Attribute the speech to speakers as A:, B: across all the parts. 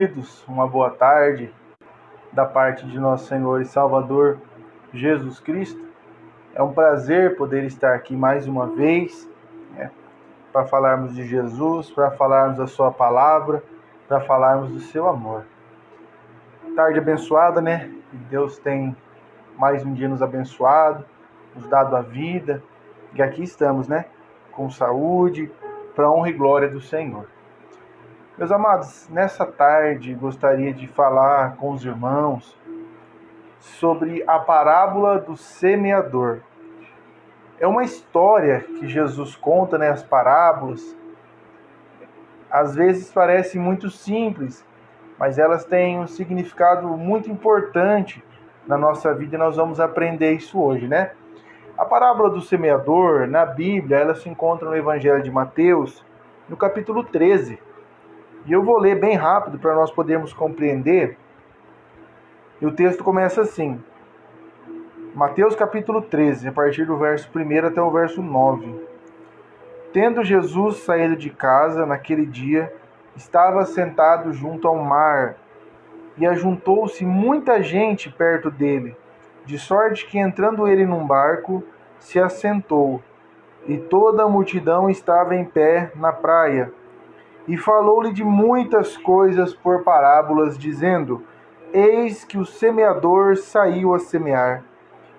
A: Queridos, uma boa tarde da parte de nosso Senhor e Salvador Jesus Cristo. É um prazer poder estar aqui mais uma vez, para falarmos de Jesus, para falarmos da sua palavra, para falarmos do seu amor. Tarde abençoada, né? Deus tem mais um dia nos abençoado, nos dado a vida, e aqui estamos, né? Com saúde, para honra e glória do Senhor. Meus amados, nessa tarde gostaria de falar com os irmãos sobre a parábola do semeador. É uma história que Jesus conta, né, as parábolas. Às vezes parecem muito simples, mas elas têm um significado muito importante na nossa vida e nós vamos aprender isso hoje, né? A parábola do semeador, na Bíblia, ela se encontra no Evangelho de Mateus, no capítulo 13. E eu vou ler bem rápido para nós podermos compreender. E o texto começa assim: Mateus capítulo 13, a partir do verso 1 até o verso 9. Tendo Jesus saído de casa naquele dia, estava sentado junto ao mar, e ajuntou-se muita gente perto dele, de sorte que, entrando ele num barco, se assentou, e toda a multidão estava em pé na praia. E falou-lhe de muitas coisas por parábolas, dizendo: Eis que o semeador saiu a semear.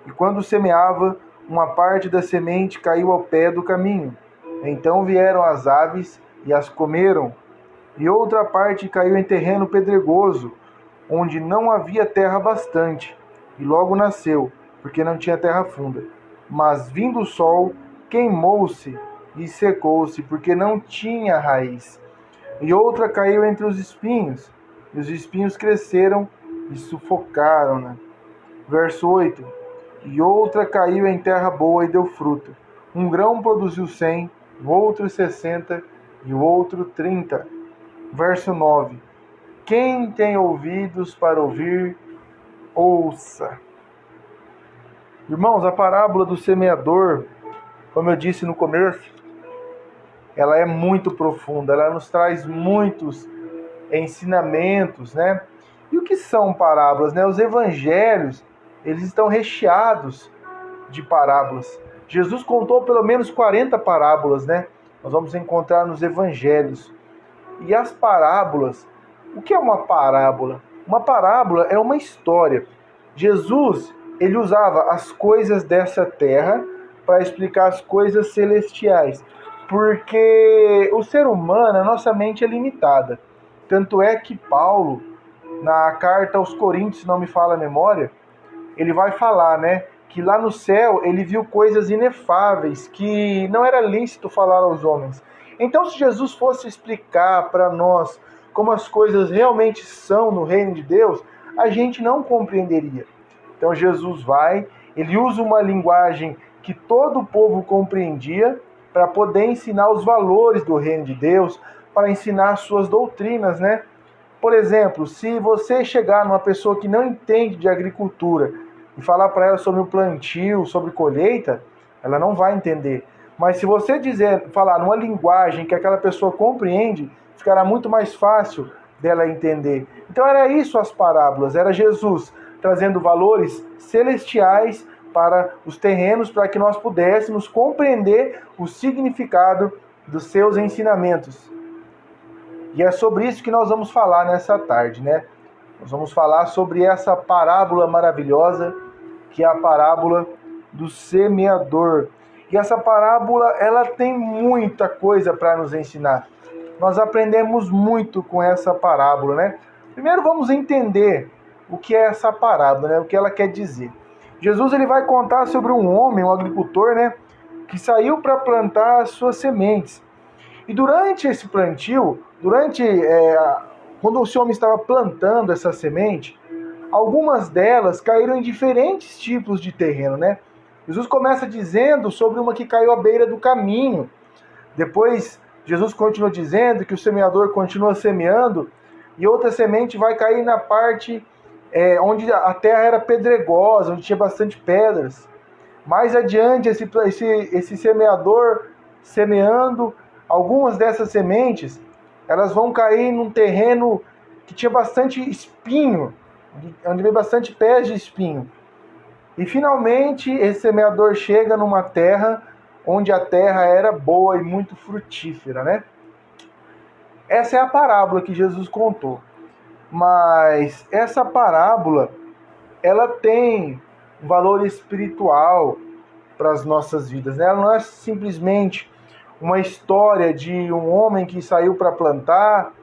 A: E quando semeava, uma parte da semente caiu ao pé do caminho. Então vieram as aves e as comeram. E outra parte caiu em terreno pedregoso, onde não havia terra bastante. E logo nasceu, porque não tinha terra funda. Mas vindo o sol, queimou-se e secou-se, porque não tinha raiz. E outra caiu entre os espinhos, e os espinhos cresceram e sufocaram-na. Verso 8. E outra caiu em terra boa e deu fruto. Um grão produziu 100, o outro 60 e o outro 30. Verso 9. Quem tem ouvidos para ouvir, ouça. Irmãos, a parábola do semeador, como eu disse no começo, ela é muito profunda, ela nos traz muitos ensinamentos, né? E o que são parábolas, né? Os evangelhos, eles estão recheados de parábolas. Jesus contou pelo menos 40 parábolas, né? Nós vamos encontrar nos evangelhos. E as parábolas, o que é uma parábola? Uma parábola é uma história. Jesus, ele usava as coisas dessa terra para explicar as coisas celestiais. Porque o ser humano, a nossa mente é limitada. Tanto é que Paulo, na carta aos Coríntios, se não me falha a memória, ele vai falar, né, que lá no céu ele viu coisas inefáveis que não era lícito falar aos homens. Então, se Jesus fosse explicar para nós como as coisas realmente são no reino de Deus, a gente não compreenderia. Então, Jesus vai, ele usa uma linguagem que todo o povo compreendia para poder ensinar os valores do reino de Deus, para ensinar suas doutrinas, né? Por exemplo, se você chegar numa pessoa que não entende de agricultura e falar para ela sobre o plantio, sobre colheita, ela não vai entender. Mas se você falar numa linguagem que aquela pessoa compreende, ficará muito mais fácil dela entender. Então era isso as parábolas, era Jesus trazendo valores celestiais para os terrenos, para que nós pudéssemos compreender o significado dos seus ensinamentos. E é sobre isso que nós vamos falar nessa tarde, né? Nós vamos falar sobre essa parábola maravilhosa, que é a parábola do semeador. E essa parábola, ela tem muita coisa para nos ensinar. Nós aprendemos muito com essa parábola, né? Primeiro vamos entender o que é essa parábola, né? O que ela quer dizer. Jesus, ele vai contar sobre um homem, um agricultor, né? Que saiu para plantar as suas sementes. E durante esse plantio, quando o homem estava plantando essa semente, algumas delas caíram em diferentes tipos de terreno, né? Jesus começa dizendo sobre uma que caiu à beira do caminho. Depois, Jesus continua dizendo que o semeador continua semeando e outra semente vai cair na parte onde a terra era pedregosa, onde tinha bastante pedras. Mais adiante, esse semeador semeando, algumas dessas sementes, elas vão cair num terreno que tinha bastante espinho, onde veio bastante pés de espinho. E finalmente esse semeador chega numa terra onde a terra era boa e muito frutífera, né? Essa é a parábola que Jesus contou. Mas essa parábola, ela tem um valor espiritual para as nossas vidas, né? Ela não é simplesmente uma história de um homem que saiu para plantar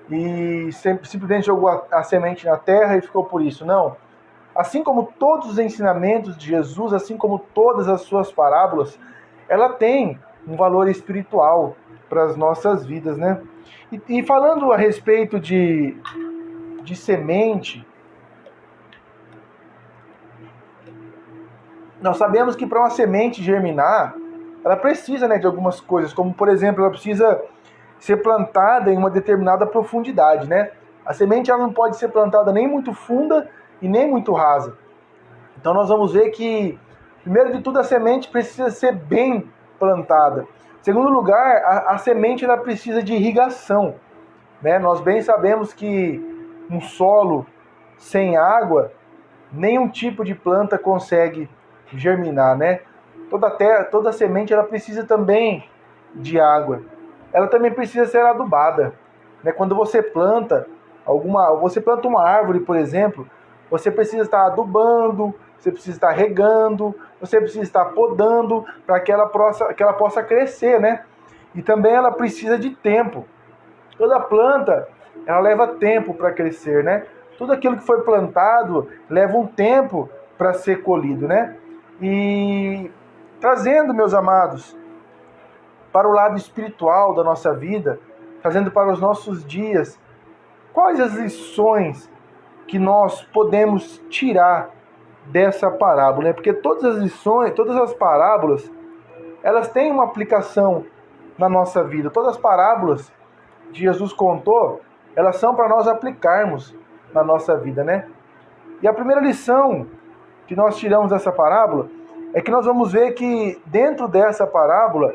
A: e simplesmente jogou a semente na terra e ficou por isso. Não. Assim como todos os ensinamentos de Jesus, assim como todas as suas parábolas, ela tem um valor espiritual para as nossas vidas, né? E falando a respeito de semente, nós sabemos que para uma semente germinar, ela precisa, né, de algumas coisas, como por exemplo, ela precisa ser plantada em uma determinada profundidade, né? A semente ela não pode ser plantada nem muito funda e nem muito rasa. Então nós vamos ver que, primeiro de tudo, a semente precisa ser bem plantada. Em segundo lugar, a semente ela precisa de irrigação, né? Nós bem sabemos que um solo sem água, nenhum tipo de planta consegue germinar, né? Toda semente ela precisa também de água. Ela também precisa ser adubada, né? Quando você planta uma árvore, por exemplo, você precisa estar adubando, você precisa estar regando, você precisa estar podando para que ela possa crescer, né? E também ela precisa de tempo. Toda planta, ela leva tempo para crescer, né? Tudo aquilo que foi plantado leva um tempo para ser colhido, né? E trazendo, meus amados, para o lado espiritual da nossa vida, trazendo para os nossos dias, quais as lições que nós podemos tirar dessa parábola, né? Porque todas as lições, todas as parábolas, elas têm uma aplicação na nossa vida. Todas as parábolas que Jesus contou, elas são para nós aplicarmos na nossa vida, né? E a primeira lição que nós tiramos dessa parábola é que nós vamos ver que dentro dessa parábola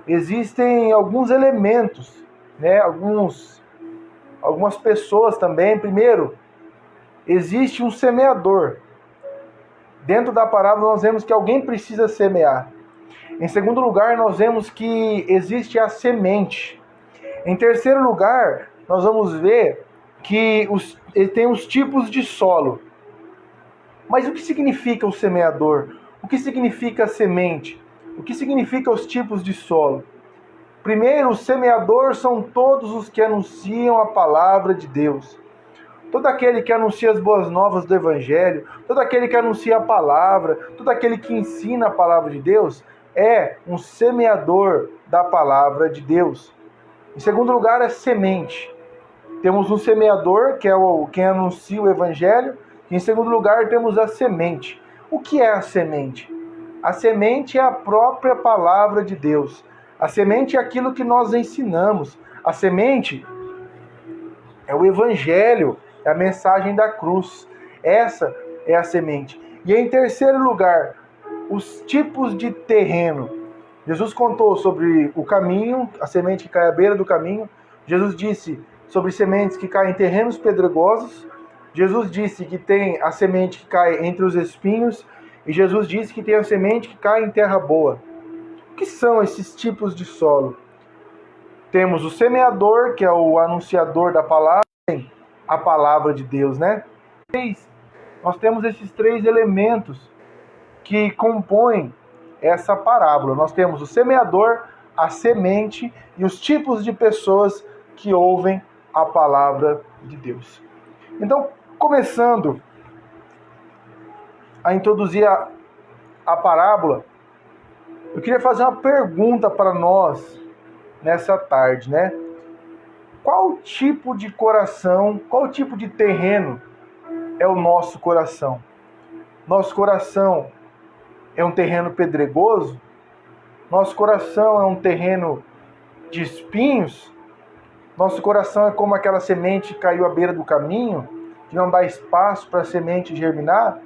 A: existem alguns elementos, né? Algumas pessoas também. Primeiro, existe um semeador. Dentro da parábola nós vemos que alguém precisa semear. Em segundo lugar, nós vemos que existe a semente. Em terceiro lugar, nós vamos ver que ele tem os tipos de solo. Mas o que significa o semeador? O que significa a semente? O que significa os tipos de solo? Primeiro, o semeador são todos os que anunciam a palavra de Deus. Todo aquele que anuncia as boas novas do Evangelho, todo aquele que anuncia a palavra, todo aquele que ensina a palavra de Deus, é um semeador da palavra de Deus. Em segundo lugar, é semente. Temos um semeador, que é quem anuncia o Evangelho, e em segundo lugar temos a semente. O que é a semente? A semente é a própria palavra de Deus. A semente é aquilo que nós ensinamos. A semente é o Evangelho, é a mensagem da cruz. Essa é a semente. E em terceiro lugar, os tipos de terreno. Jesus contou sobre o caminho, a semente que cai à beira do caminho. Jesus disse sobre sementes que caem em terrenos pedregosos. Jesus disse que tem a semente que cai entre os espinhos. E Jesus disse que tem a semente que cai em terra boa. O que são esses tipos de solo? Temos o semeador, que é o anunciador da palavra, a palavra de Deus, né? Nós temos esses três elementos que compõem essa parábola. Nós temos o semeador, a semente e os tipos de pessoas que ouvem a palavra de Deus. Então, começando a introduzir a parábola, eu queria fazer uma pergunta para nós nessa tarde, né? Qual tipo de coração, qual tipo de terreno é o nosso coração? Nosso coração é um terreno pedregoso? Nosso coração é um terreno de espinhos? Nosso coração é como aquela semente que caiu à beira do caminho, que não dá espaço para a semente germinar?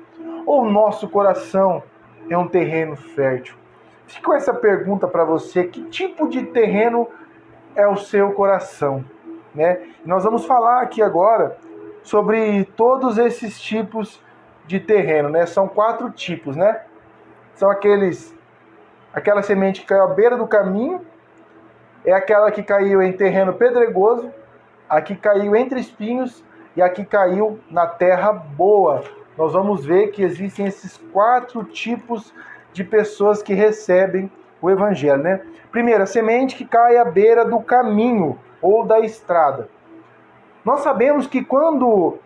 A: Ou nosso coração é um terreno fértil? Fico com essa pergunta para você: que tipo de terreno é o seu coração? né? Nós vamos falar aqui agora sobre todos esses tipos de terreno, né? São 4 tipos, né? São aquela semente que caiu à beira do caminho, é aquela que caiu em terreno pedregoso, a que caiu entre espinhos e a que caiu na terra boa. Nós vamos ver que existem esses 4 tipos de pessoas que recebem o evangelho, né? Primeiro, a semente que cai à beira do caminho ou da estrada. Nós sabemos que quando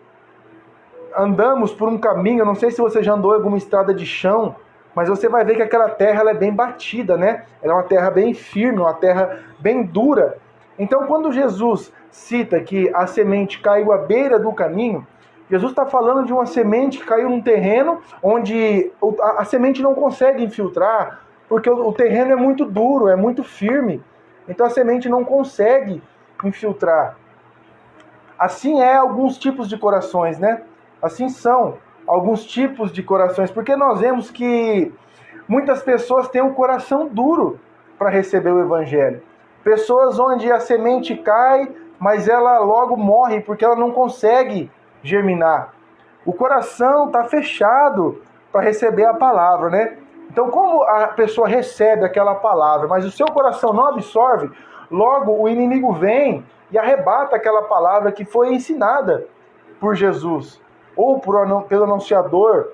A: andamos por um caminho, eu não sei se você já andou em alguma estrada de chão, mas você vai ver que aquela terra ela é bem batida, né? Ela é uma terra bem firme, uma terra bem dura. Então, quando Jesus cita que a semente caiu à beira do caminho, Jesus está falando de uma semente que caiu num terreno onde a semente não consegue infiltrar, porque o terreno é muito duro, é muito firme. Então a semente não consegue infiltrar. Assim é alguns tipos de corações, né? Assim são alguns tipos de corações, porque nós vemos que muitas pessoas têm um coração duro para receber o evangelho. Pessoas onde a semente cai, mas ela logo morre porque ela não consegue germinar. O coração está fechado para receber a palavra, né? Então, como a pessoa recebe aquela palavra, mas o seu coração não absorve, logo o inimigo vem e arrebata aquela palavra que foi ensinada por Jesus ou pelo anunciador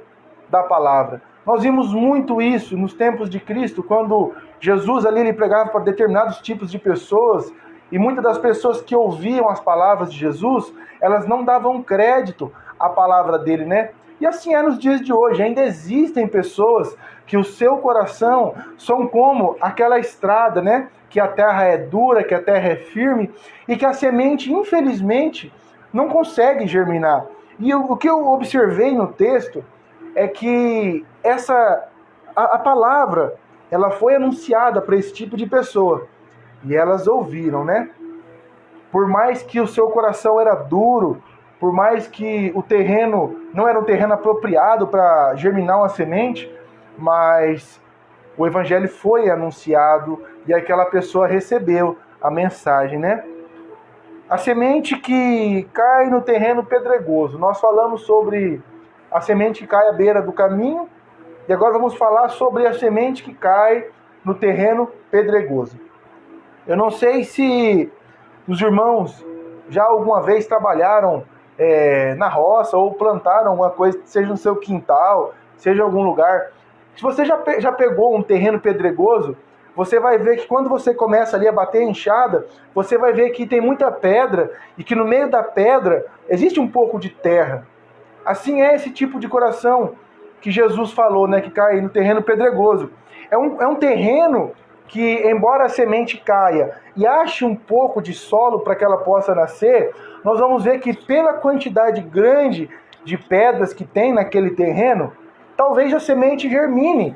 A: da palavra. Nós vimos muito isso nos tempos de Cristo, quando Jesus ali ele pregava para determinados tipos de pessoas, e muitas das pessoas que ouviam as palavras de Jesus, elas não davam crédito à palavra dele, né? E assim é nos dias de hoje. Ainda existem pessoas que o seu coração são como aquela estrada, né? Que a terra é dura, que a terra é firme, e que a semente, infelizmente, não consegue germinar. E o que eu observei no texto é que a palavra ela foi anunciada para esse tipo de pessoa. E elas ouviram, né? Por mais que o seu coração era duro, por mais que o terreno não era um terreno apropriado para germinar uma semente, mas o evangelho foi anunciado e aquela pessoa recebeu a mensagem, né? A semente que cai no terreno pedregoso. Nós falamos sobre a semente que cai à beira do caminho e agora vamos falar sobre a semente que cai no terreno pedregoso. Eu não sei se os irmãos já alguma vez trabalharam na roça ou plantaram alguma coisa, seja no seu quintal, seja em algum lugar. Se você já pegou um terreno pedregoso, você vai ver que quando você começa ali a bater a enxada, você vai ver que tem muita pedra e que no meio da pedra existe um pouco de terra. Assim é esse tipo de coração que Jesus falou, né, que cai no terreno pedregoso. É um terreno que, embora a semente caia e ache um pouco de solo para que ela possa nascer, nós vamos ver que pela quantidade grande de pedras que tem naquele terreno, talvez a semente germine.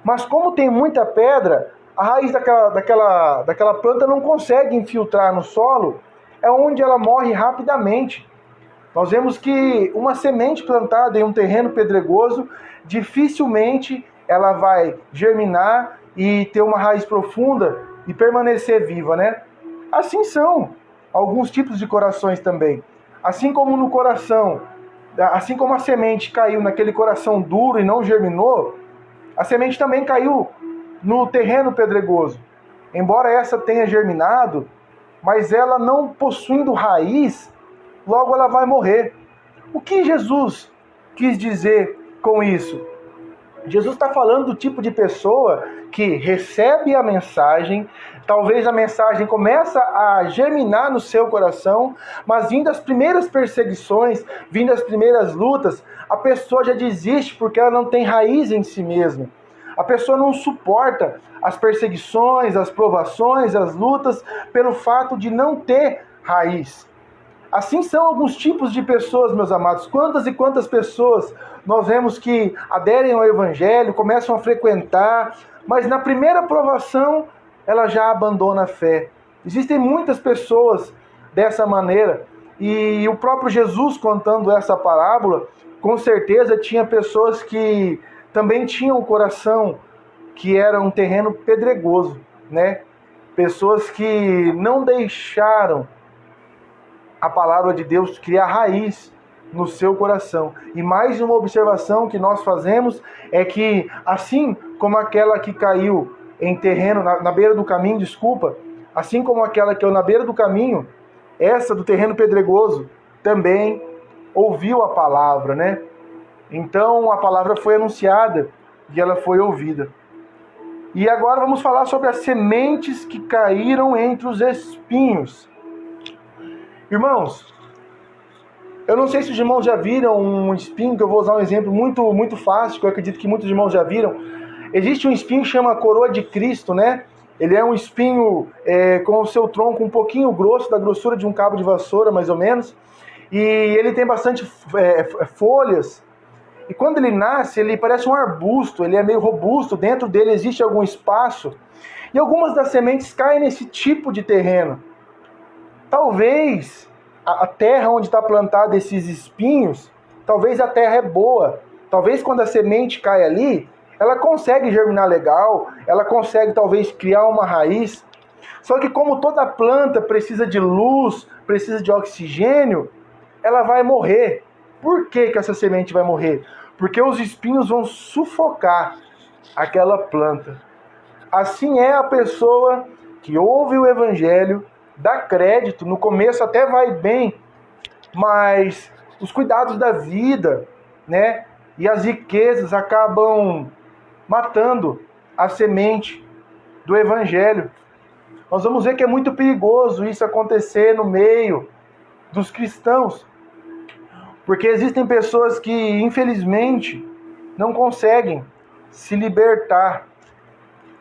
A: Mas como tem muita pedra, a raiz daquela planta não consegue infiltrar no solo, é onde ela morre rapidamente. Nós vemos que uma semente plantada em um terreno pedregoso, dificilmente ela vai germinar e ter uma raiz profunda e permanecer viva, né? Assim são alguns tipos de corações também. Assim como no coração, assim como a semente caiu naquele coração duro e não germinou, a semente também caiu no terreno pedregoso. Embora essa tenha germinado, mas ela não possuindo raiz, logo ela vai morrer. O que Jesus quis dizer com isso? Jesus está falando do tipo de pessoa que recebe a mensagem, talvez a mensagem começa a germinar no seu coração, mas vindo as primeiras perseguições, vindo as primeiras lutas, a pessoa já desiste porque ela não tem raiz em si mesma. A pessoa não suporta as perseguições, as provações, as lutas, pelo fato de não ter raiz. Assim são alguns tipos de pessoas, meus amados. Quantas e quantas pessoas nós vemos que aderem ao Evangelho, começam a frequentar, mas na primeira provação ela já abandona a fé. Existem muitas pessoas dessa maneira, e o próprio Jesus, contando essa parábola, com certeza tinha pessoas que também tinham um coração que era um terreno pedregoso, né? Pessoas que não deixaram a palavra de Deus criar raiz no seu coração. E mais uma observação que nós fazemos é que, assim como aquela que caiu em terreno, na beira do caminho, assim como aquela que caiu na beira do caminho, essa do terreno pedregoso também ouviu a palavra, né? Então a palavra foi anunciada e ela foi ouvida. E agora vamos falar sobre as sementes que caíram entre os espinhos. Irmãos, eu não sei se os irmãos já viram um espinho, que eu vou usar um exemplo muito fácil, que eu acredito que muitos irmãos já viram. Existe um espinho que chama coroa de Cristo, né? Ele é um espinho com o seu tronco um pouquinho grosso, da grossura de um cabo de vassoura, mais ou menos. E ele tem bastante folhas. E quando ele nasce, ele parece um arbusto, ele é meio robusto, dentro dele existe algum espaço. E algumas das sementes caem nesse tipo de terreno. Talvez a terra onde está plantado esses espinhos, talvez a terra é boa. Talvez quando a semente cai ali, ela consegue germinar legal, ela consegue talvez criar uma raiz. Só que como toda planta precisa de luz, precisa de oxigênio, ela vai morrer. Por que essa semente vai morrer? Porque os espinhos vão sufocar aquela planta. Assim é a pessoa que ouve o evangelho, dá crédito, no começo até vai bem, mas os cuidados da vida, né, e as riquezas acabam matando a semente do evangelho. Nós vamos ver que é muito perigoso isso acontecer no meio dos cristãos. Porque existem pessoas que, infelizmente, não conseguem se libertar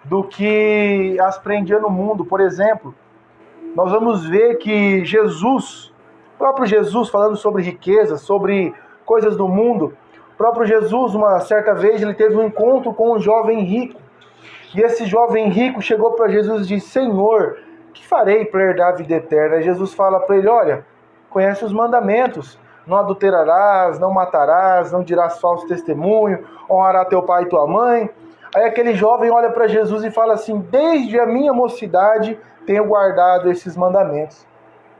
A: do que as prendia no mundo. Por exemplo, nós vamos ver que Jesus, o próprio Jesus, falando sobre riqueza, sobre coisas do mundo, o próprio Jesus, uma certa vez, ele teve um encontro com um jovem rico. E esse jovem rico chegou para Jesus e disse: Senhor, que farei para herdar a vida eterna? E Jesus fala para ele: olha, conhece os mandamentos. Não adulterarás, não matarás, não dirás falso testemunho, honrará teu pai e tua mãe. Aí aquele jovem olha para Jesus e fala assim: desde a minha mocidade tenho guardado esses mandamentos.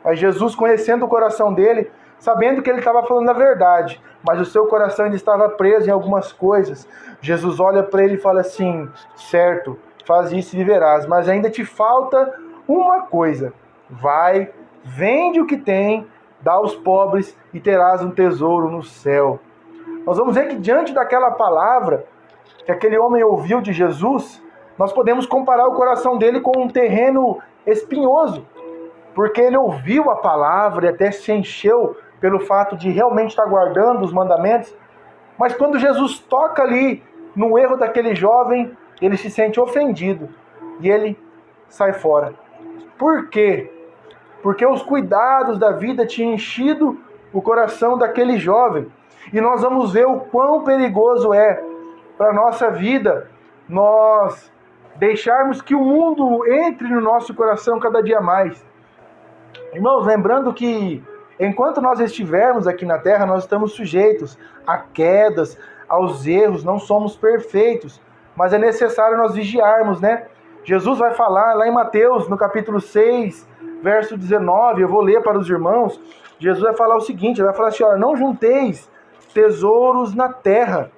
A: Mas Jesus, conhecendo o coração dele, sabendo que ele estava falando a verdade, mas o seu coração ainda estava preso em algumas coisas, Jesus olha para ele e fala assim: certo, faz isso e viverás, mas ainda te falta uma coisa. Vai, vende o que tem, dá aos pobres e terás um tesouro no céu. Nós vamos ver que diante daquela palavra que aquele homem ouviu de Jesus, nós podemos comparar o coração dele com um terreno espinhoso, porque ele ouviu a palavra e até se encheu pelo fato de realmente estar guardando os mandamentos, mas quando Jesus toca ali no erro daquele jovem, ele se sente ofendido e ele sai fora. Por quê? Porque os cuidados da vida tinham enchido o coração daquele jovem. E nós vamos ver o quão perigoso é para a nossa vida nós deixarmos que o mundo entre no nosso coração cada dia mais. Irmãos, lembrando que enquanto nós estivermos aqui na terra, nós estamos sujeitos a quedas, aos erros, não somos perfeitos, mas é necessário nós vigiarmos, né? Jesus vai falar lá em Mateus, no capítulo 6, verso 19, eu vou ler para os irmãos. Jesus vai falar o seguinte, ele vai falar assim: olha, não junteis tesouros na terra.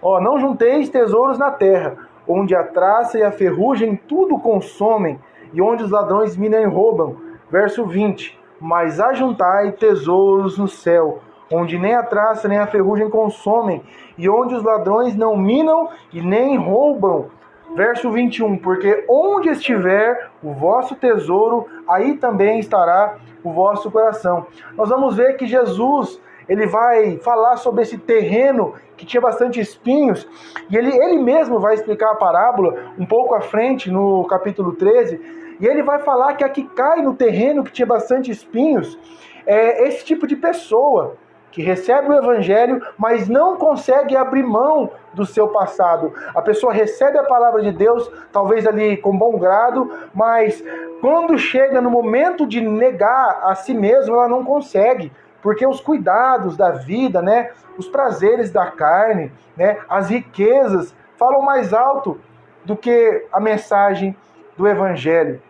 A: Não junteis tesouros na terra, onde a traça e a ferrugem tudo consomem, e onde os ladrões minam e roubam. Verso 20, mas ajuntai tesouros no céu, onde nem a traça nem a ferrugem consomem, e onde os ladrões não minam e nem roubam. Verso 21, porque onde estiver o vosso tesouro, aí também estará o vosso coração. Nós vamos ver que Jesus, ele vai falar sobre esse terreno que tinha bastante espinhos, e ele mesmo vai explicar a parábola um pouco à frente, no capítulo 13, e ele vai falar que a que cai no terreno que tinha bastante espinhos é esse tipo de pessoa, que recebe o evangelho, mas não consegue abrir mão do seu passado. A pessoa recebe a palavra de Deus, talvez ali com bom grado, mas quando chega no momento de negar a si mesmo, ela não consegue, porque os cuidados da vida, né, os prazeres da carne, né, as riquezas, falam mais alto do que a mensagem do evangelho.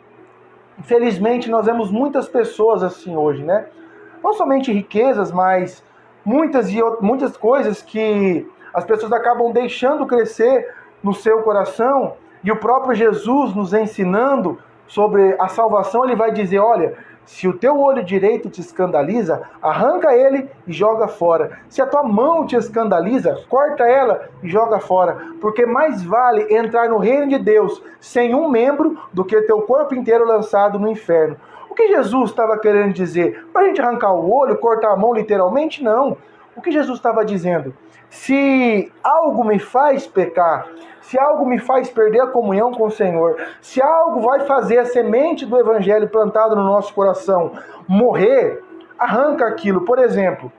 A: Infelizmente, nós vemos muitas pessoas assim hoje, né? não somente riquezas, mas muitas coisas que as pessoas acabam deixando crescer no seu coração, e o próprio Jesus nos ensinando sobre a salvação, ele vai dizer, olha, se o teu olho direito te escandaliza, arranca ele e joga fora. Se a tua mão te escandaliza, corta ela e joga fora. Porque mais vale entrar no reino de Deus sem um membro do que teu corpo inteiro lançado no inferno. O que Jesus estava querendo dizer? Para a gente arrancar o olho, cortar a mão literalmente? Não. O que Jesus estava dizendo? Se algo me faz pecar, se algo me faz perder a comunhão com o Senhor, se algo vai fazer a semente do Evangelho plantada no nosso coração morrer, arranca aquilo. Por exemplo,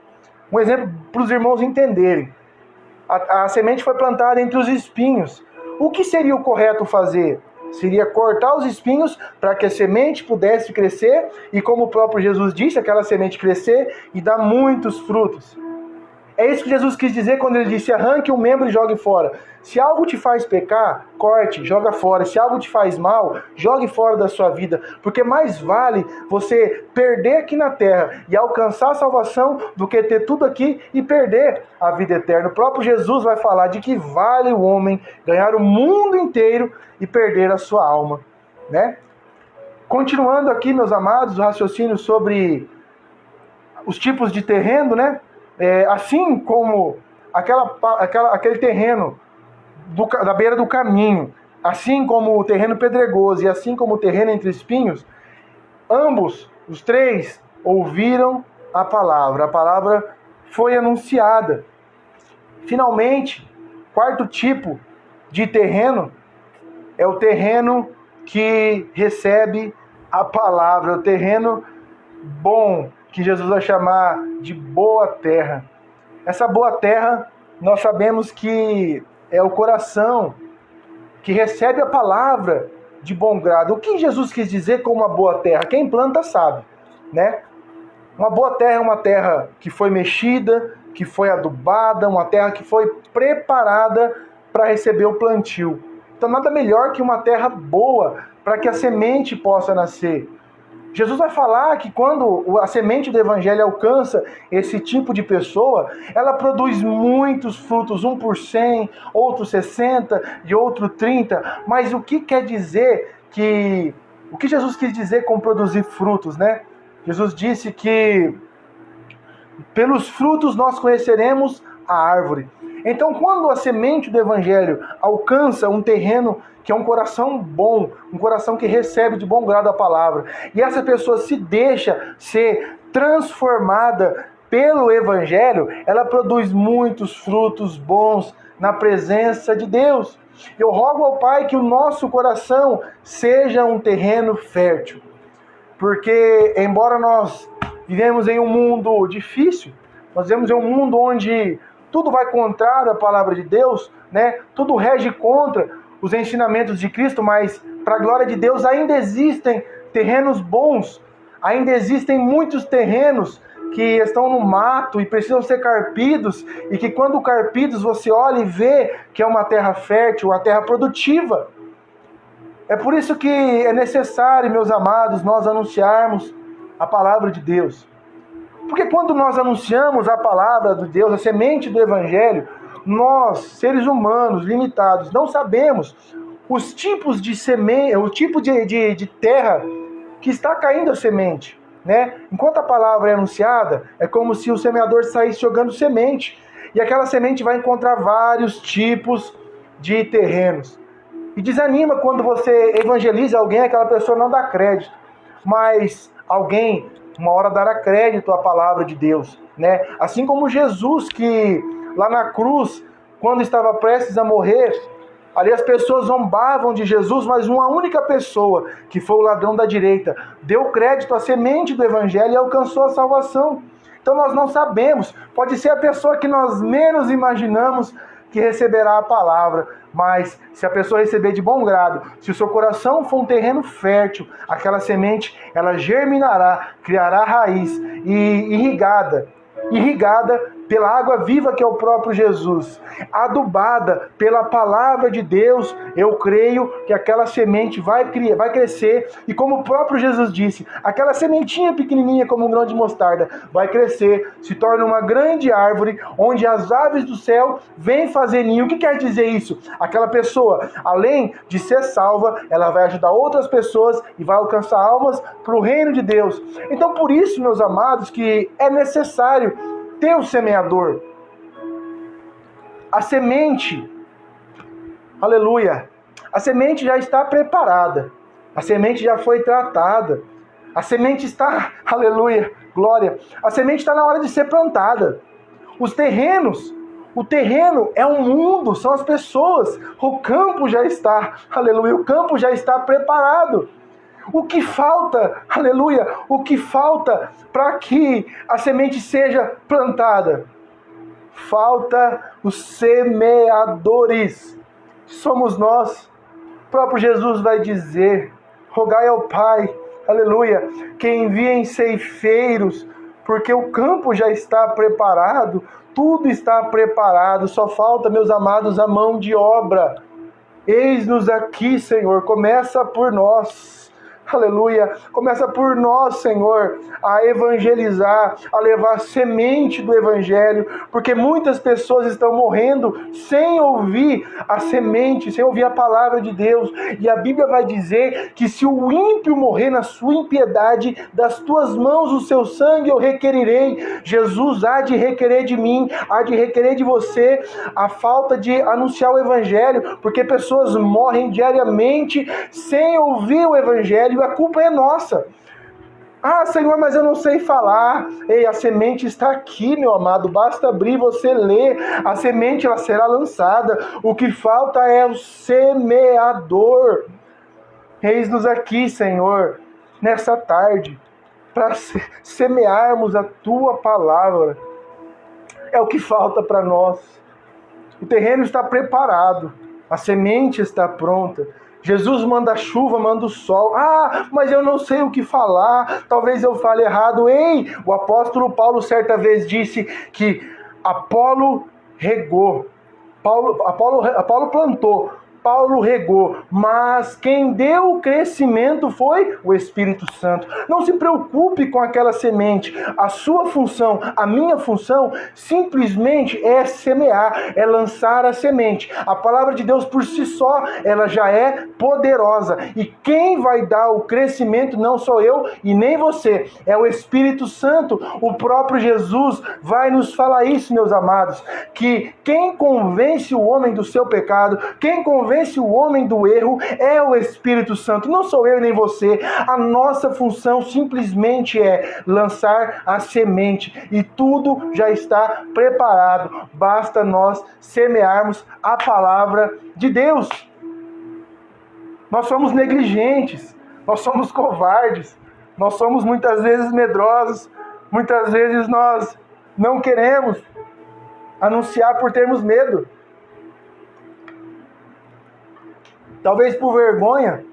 A: um exemplo para os irmãos entenderem. A semente foi plantada entre os espinhos. O que seria o correto fazer? Seria cortar os espinhos para que a semente pudesse crescer e, como o próprio Jesus disse, aquela semente crescer e dar muitos frutos. É isso que Jesus quis dizer quando ele disse, arranque um membro e jogue fora. Se algo te faz pecar, corte, joga fora. Se algo te faz mal, jogue fora da sua vida. Porque mais vale você perder aqui na terra e alcançar a salvação do que ter tudo aqui e perder a vida eterna. O próprio Jesus vai falar de que vale o homem ganhar o mundo inteiro e perder a sua alma, né? Continuando aqui, meus amados, o raciocínio sobre os tipos de terreno, né? Assim como aquele terreno da beira do caminho, assim como o terreno pedregoso e assim como o terreno entre espinhos, ambos, os três, ouviram a palavra foi anunciada. Finalmente, quarto tipo de terreno é o terreno que recebe a palavra, o terreno bom, que Jesus vai chamar de boa terra. Essa boa terra, nós sabemos que é o coração que recebe a palavra de bom grado. O que Jesus quis dizer com uma boa terra? Quem planta sabe, né? Uma boa terra é uma terra que foi mexida, que foi adubada, uma terra que foi preparada para receber o plantio. Então nada melhor que uma terra boa para que a semente possa nascer. Jesus vai falar que quando a semente do Evangelho alcança esse tipo de pessoa, ela produz muitos frutos, um por 100, outro 60 e outro 30. Mas o que quer dizer o que Jesus quis dizer com produzir frutos, né? Jesus disse que pelos frutos nós conheceremos a árvore. Então, quando a semente do Evangelho alcança um terreno que é um coração bom, um coração que recebe de bom grado a palavra, e essa pessoa se deixa ser transformada pelo Evangelho, ela produz muitos frutos bons na presença de Deus. Eu rogo ao Pai que o nosso coração seja um terreno fértil, porque embora nós vivemos em um mundo difícil, nós vivemos em um mundo onde tudo vai contrário à palavra de Deus, né? Tudo rege contra os ensinamentos de Cristo, mas para a glória de Deus ainda existem terrenos bons, ainda existem muitos terrenos que estão no mato e precisam ser carpidos, e que quando carpidos você olha e vê que é uma terra fértil, uma terra produtiva. É por isso que é necessário, meus amados, nós anunciarmos a palavra de Deus. Porque quando nós anunciamos a palavra de Deus, a semente do Evangelho, nós, seres humanos limitados, não sabemos os tipos de semente, o tipo de terra que está caindo a semente, né? Enquanto a palavra é anunciada, é como se o semeador saísse jogando semente, e aquela semente vai encontrar vários tipos de terrenos. E desanima quando você evangeliza alguém, aquela pessoa não dá crédito, mas alguém uma hora dará crédito à palavra de Deus, né? Assim como Jesus, que lá na cruz, quando estava prestes a morrer, ali as pessoas zombavam de Jesus, mas uma única pessoa, que foi o ladrão da direita, deu crédito à semente do Evangelho e alcançou a salvação. Então nós não sabemos, pode ser a pessoa que nós menos imaginamos que receberá a palavra, mas se a pessoa receber de bom grado, se o seu coração for um terreno fértil, aquela semente, ela germinará, criará raiz e irrigada pela água viva que é o próprio Jesus, adubada pela palavra de Deus, eu creio que aquela semente vai crescer, e como o próprio Jesus disse, aquela sementinha pequenininha como um grão de mostarda vai crescer, se torna uma grande árvore, onde as aves do céu vêm fazer ninho. O que quer dizer isso? Aquela pessoa, além de ser salva, ela vai ajudar outras pessoas e vai alcançar almas para o reino de Deus. Então, por isso, meus amados, que é necessário ter o semeador. A semente, aleluia, a semente já está preparada, a semente já foi tratada, a semente está, aleluia, glória, a semente está na hora de ser plantada. Os terrenos, o terreno é um mundo, são as pessoas, o campo já está, aleluia, o campo já está preparado. O que falta, aleluia, o que falta para que a semente seja plantada? Falta os semeadores. Somos nós. O próprio Jesus vai dizer, rogai ao Pai, aleluia, que enviem ceifeiros, porque o campo já está preparado, tudo está preparado, só falta, meus amados, a mão de obra. Eis-nos aqui, Senhor, começa por nós. Aleluia, começa por nós, Senhor, a evangelizar, a levar a semente do evangelho, porque muitas pessoas estão morrendo sem ouvir a semente, sem ouvir a palavra de Deus, e a Bíblia vai dizer que se o ímpio morrer na sua impiedade, das tuas mãos o seu sangue eu requerirei. Jesus há de requerer de mim, há de requerer de você a falta de anunciar o evangelho, porque pessoas morrem diariamente sem ouvir o evangelho, e a culpa é nossa. Ah, Senhor, mas eu não sei falar. Ei, a semente está aqui, meu amado. Basta abrir, você ler. A semente, ela será lançada. O que falta é o semeador. Eis-nos aqui, Senhor, nessa tarde, para semearmos a Tua palavra. É o que falta para nós. O terreno está preparado. A semente está pronta. Jesus manda a chuva, manda o sol. Ah, mas eu não sei o que falar, talvez eu fale errado. Ei, o apóstolo Paulo certa vez disse que Apolo regou, Apolo plantou, Paulo regou, mas quem deu o crescimento foi o Espírito Santo. Não se preocupe com aquela semente. A sua função, a minha função, simplesmente é semear, é lançar a semente. A palavra de Deus por si só, ela já é poderosa. E quem vai dar o crescimento não sou eu e nem você, é o Espírito Santo. O próprio Jesus vai nos falar isso, meus amados, que quem convence o homem do seu pecado, quem convence o homem do erro é o Espírito Santo, não sou eu nem você. A nossa função simplesmente é lançar a semente e tudo já está preparado, basta nós semearmos a palavra de Deus. Nós somos negligentes, nós somos covardes, nós somos muitas vezes medrosos, muitas vezes nós não queremos anunciar por termos medo. Talvez por vergonha,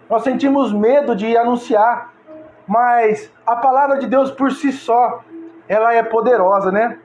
A: nós sentimos medo de anunciar, mas a palavra de Deus por si só, ela é poderosa, né?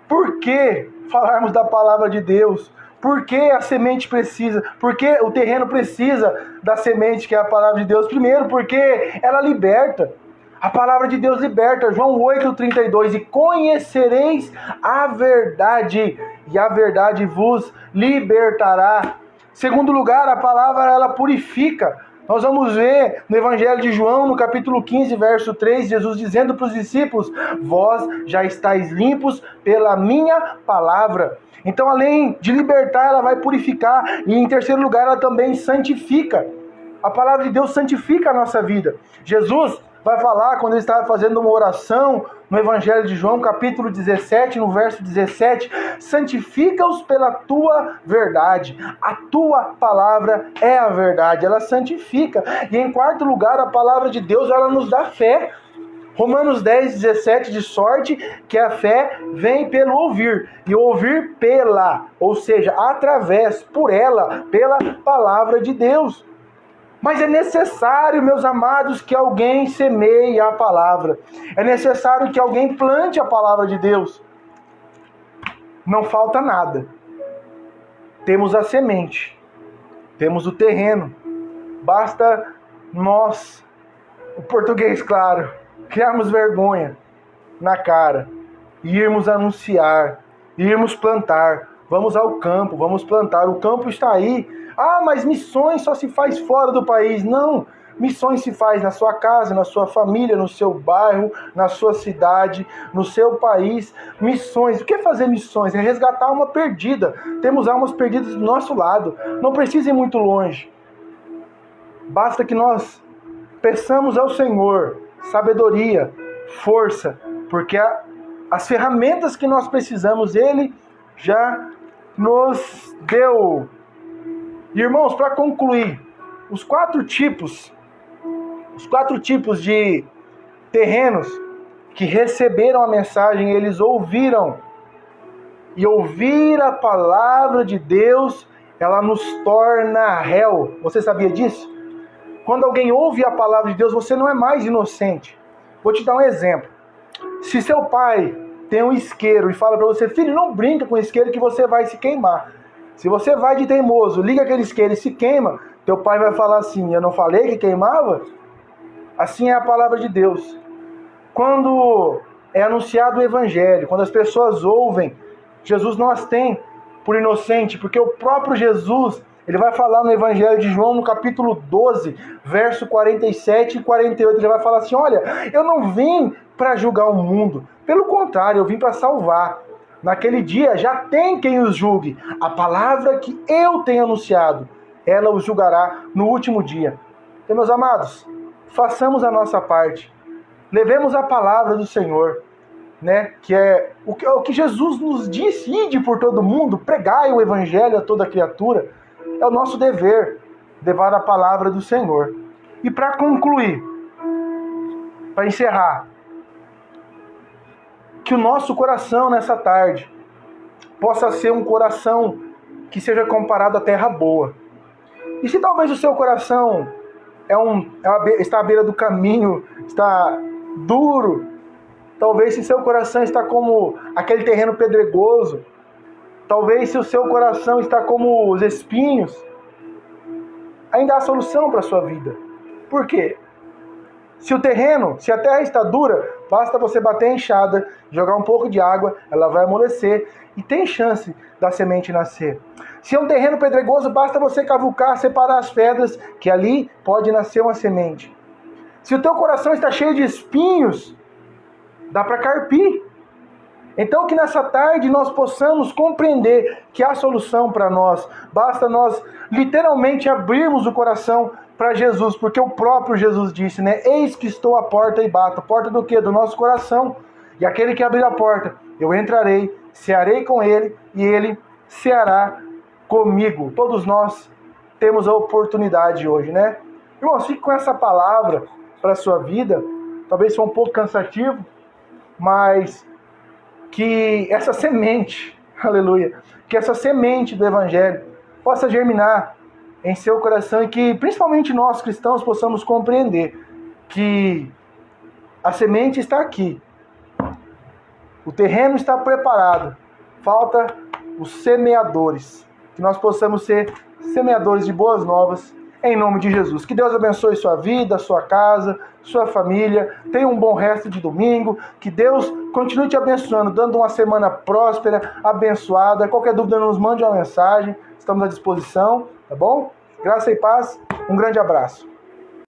A: Por que falarmos da palavra de Deus? Por que a semente precisa? Por que o terreno precisa da semente que é a palavra de Deus? Primeiro, porque ela liberta. A palavra de Deus liberta. João 8,32. E conhecereis a verdade, e a verdade vos libertará. Segundo lugar, a palavra ela purifica. Nós vamos ver no Evangelho de João, no capítulo 15, verso 3, Jesus dizendo para os discípulos: vós já estáis limpos pela minha palavra. Então, além de libertar, ela vai purificar. E em terceiro lugar, ela também santifica. A palavra de Deus santifica a nossa vida. Jesus vai falar, quando ele estava fazendo uma oração, no Evangelho de João, capítulo 17, no verso 17, santifica-os pela tua verdade. A tua palavra é a verdade, ela santifica. E em quarto lugar, a palavra de Deus, ela nos dá fé. Romanos 10, 17, de sorte que a fé vem pelo ouvir, e ouvir pela, ou seja, através, por ela, pela palavra de Deus. Mas é necessário, meus amados, que alguém semeie a palavra. É necessário que alguém plante a palavra de Deus. Não falta nada. Temos a semente. Temos o terreno. Basta nós, o português claro, criarmos vergonha na cara, irmos anunciar, irmos plantar. Vamos ao campo, vamos plantar. O campo está aí. Ah, mas missões só se faz fora do país. Não, missões se faz na sua casa, na sua família, no seu bairro, na sua cidade, no seu país. Missões, o que é fazer missões? É resgatar alma perdida. Temos almas perdidas do nosso lado. Não precisa ir muito longe. Basta que nós peçamos ao Senhor sabedoria, força, porque as ferramentas que nós precisamos, Ele já nos deu. Irmãos, para concluir, os quatro tipos de terrenos que receberam a mensagem, eles ouviram. E ouvir a palavra de Deus, ela nos torna réu. Você sabia disso? Quando alguém ouve a palavra de Deus, você não é mais inocente. Vou te dar um exemplo. Se seu pai tem um isqueiro e fala para você, filho, não brinca com isqueiro que você vai se queimar. Se você vai de teimoso, liga aquele isqueiro e se queima, teu pai vai falar assim, eu não falei que queimava? Assim é a palavra de Deus. Quando é anunciado o evangelho, quando as pessoas ouvem, Jesus não as tem por inocente, porque o próprio Jesus, ele vai falar no evangelho de João, no capítulo 12, verso 47 e 48, ele vai falar assim, olha, eu não vim para julgar o mundo, pelo contrário, eu vim para salvar. Naquele dia já tem quem os julgue. A palavra que eu tenho anunciado, ela os julgará no último dia. Então, meus amados, façamos a nossa parte. Levemos a palavra do Senhor, né? Que é o que Jesus nos disse, ide por todo mundo, pregai o evangelho a toda criatura. É o nosso dever, levar a palavra do Senhor. E para concluir, para encerrar, que o nosso coração nessa tarde possa ser um coração que seja comparado à terra boa. E se talvez o seu coração está à beira do caminho, está duro, talvez se seu coração está como aquele terreno pedregoso, talvez se o seu coração está como os espinhos, ainda há solução para a sua vida. Por quê? Se a terra está dura, basta você bater a enxada, jogar um pouco de água, ela vai amolecer e tem chance da semente nascer. Se é um terreno pedregoso, basta você cavucar, separar as pedras, que ali pode nascer uma semente. Se o teu coração está cheio de espinhos, dá para carpir. Então que nessa tarde nós possamos compreender que há solução para nós. Basta nós literalmente abrirmos o coração para Jesus, porque o próprio Jesus disse, né? Eis que estou à porta e bato. Porta do quê? Do nosso coração. E aquele que abrir a porta, eu entrarei, cearei com ele e ele ceará comigo. Todos nós temos a oportunidade hoje, né? Irmãos, fique com essa palavra para a sua vida. Talvez seja um pouco cansativo, mas que essa semente, aleluia, que essa semente do evangelho possa germinar em seu coração e que principalmente nós cristãos possamos compreender que a semente está aqui, o terreno está preparado, falta os semeadores, que nós possamos ser semeadores de boas novas em nome de Jesus. Que Deus abençoe sua vida, sua casa, sua família. Tenha um bom resto de domingo. Que Deus continue te abençoando, dando uma semana próspera, abençoada. Qualquer dúvida, nos mande uma mensagem. Estamos à disposição, tá bom? Graça e paz. Um grande abraço.